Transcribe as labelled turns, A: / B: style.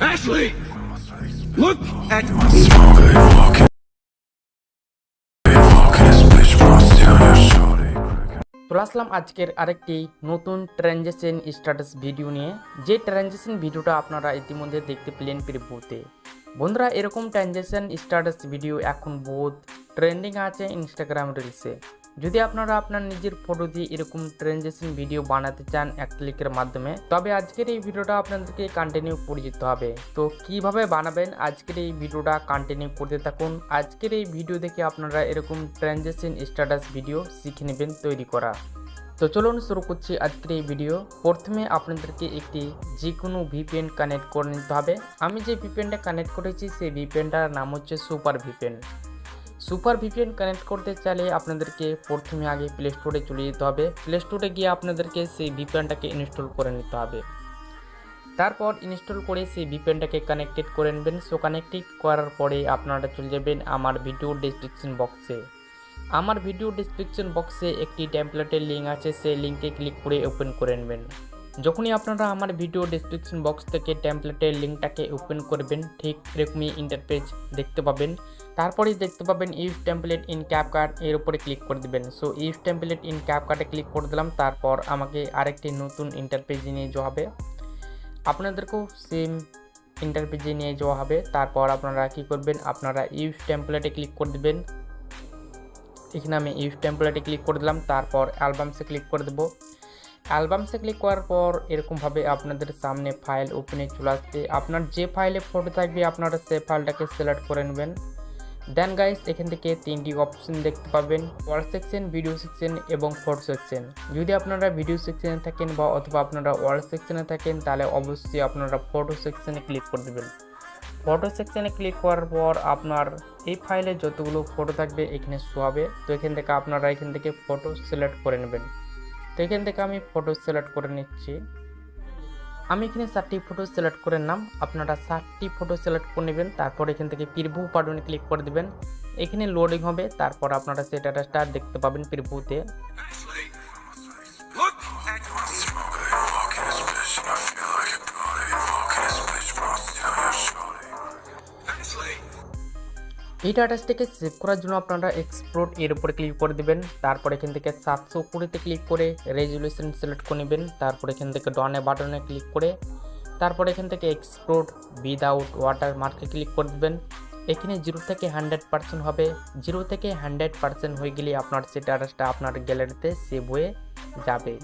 A: Ashley, look at
B: চলে আসলাম আজকের আরেকটি নতুন ট্রানজেকশন স্ট্যাটাস ভিডিও নিয়ে। যে ট্রানজেকশন ভিডিওটা আপনারা ইতিমধ্যে দেখতে পেলেন প্রিভিউতে। বন্ধুরা, এরকম ট্রানজেকশন স্ট্যাটাস ভিডিও এখন বহুত ট্রেন্ডিং আছে ইনস্টাগ্রাম রিলসে। যদি আপনারা আপনার নিজের ফটো দিয়ে এরকম ট্রানজেকশন ভিডিও বানাতে চান এক ক্লিকের মাধ্যমে, তবে আজকের এই ভিডিওটা আপনাদেরকে কন্টিনিউ করে যেতে হবে। তো কিভাবে বানাবেন আজকের এই ভিডিওটা কন্টিনিউ করতে থাকুন। আজকের এই ভিডিও দেখে আপনারা এরকম ট্রানজেকশন স্ট্যাটাস ভিডিও শিখে নেবেন তৈরি করা। তো চলুন শুরু করছি আজকের এই ভিডিও। প্রথমে আপনাদেরকে একটি যে কোনো ভিপিএন কানেক্ট করে নিতে হবে। আমি যে ভিপিএনটা কানেক্ট করেছি সেই ভিপিএনটার নাম হচ্ছে super VPN. Super VPN connect করতে চাইলে আপনাদেরকে প্রথমে আগে প্লে স্টোরে চলে যেতে হবে। প্লে স্টোরে গিয়ে আপনাদেরকে সেই ভিপিএনটাকে ইনস্টল করে নিতে হবে। তারপর ইনস্টল করে সেই ভিপিএনটাকে কানেক্টেড করে নেবেন। সো কানেক্টেড করার পরে আপনারা চলে যাবেন আমার ভিডিও ডেসক্রিপশন বক্সে। আমার ভিডিও ডেসক্রিপশন বক্সে একটি টেমপ্লেটের লিঙ্ক আছে, সেই লিঙ্কে ক্লিক করে ওপেন করে নেবেন। যখনই আপনারা আমার ভিডিও ডেসক্রিপশন বক্স থেকে টেমপ্লেটের লিঙ্কটাকে ওপেন করবেন, ঠিক এরকমই ইন্টারফেস দেখতে পাবেন। তারপরেই দেখতে পাবেন ইউজ টেমপ্লেট ইন ক্যাপকাট, এর উপরে ক্লিক করে দেবেন। সো ইউজ টেমপ্লেট ইন ক্যাপকাটে ক্লিক করে দিলাম। তারপর আমাকে আরেকটি নতুন ইন্টারফেসে নিয়ে যাওয়া হবে। আপনাদেরকেও সেম ইন্টারফেসে নিয়ে যাওয়া হবে। তারপর আপনারা কী করবেন, আপনারা ইউজ টেমপ্লেটে ক্লিক করে দেবেন। এখানে আমি ইউজ টেমপ্লেটে ক্লিক করে দিলাম। তারপর অ্যালবামসে ক্লিক করে দেবো। অ্যালবামসে ক্লিক করার পর এরকমভাবে আপনাদের সামনে ফাইল ওপেনে চলে আসবে। আপনার যে ফাইলে ফটো থাকবে আপনারা সেই ফাইলটাকে সিলেক্ট করে নেবেন। দেন গাইস, এখান থেকে তিনটি অপশন দেখতে পাবেন, ওয়াল সেকশন, ভিডিও সেকশন এবং ফটো সেকশন। যদি আপনারা ভিডিও সেকশনে থাকেন বা অথবা আপনারা ওয়াল সেকশনে থাকেন, তাহলে অবশ্যই আপনারা ফটো সেকশনে ক্লিক করে দেবেন। ফটো সেকশনে ক্লিক করার পর আপনার এই ফাইলে যতগুলো ফটো থাকবে এখানে শো হবে। তো এখান থেকে আপনারা এখান থেকে ফটো সিলেক্ট করে নেবেন। তো এখান থেকে আমি ফটো সিলেক্ট করে নিচ্ছি। আমি এখানে 4টি ফটো সিলেক্ট করে নিলাম। আপনারা 4টি ফটো সিলেক্ট করে নেবেন। তারপর এখান থেকে প্রিভিউ বাটনে ক্লিক করে দেবেন। এখানে লোডিং হবে। তারপর আপনারা স্ট্যাটাসটা দেখতে পাবেন প্রিভিউতে। এই স্ট্যাটাসটাকে সেভ করার জন্য আপনারা এক্সপোর্ট এর উপরে ক্লিক করে দেবেন। তারপর এখান থেকে 720-তে ক্লিক করে রেজুলেশন সিলেক্ট করে নেবেন। তারপর এখান থেকে ডনে বাটনে ক্লিক করে তারপর এখান থেকে এক্সপোর্ট উইদাউট ওয়াটারমার্কে ক্লিক করে দেবেন। এখানে 0 থেকে 100% হবে। 0 থেকে 100% হয়ে গেলে আপনার স্ট্যাটাসটা আপনার গ্যালারিতে সেভ হয়ে যাবে।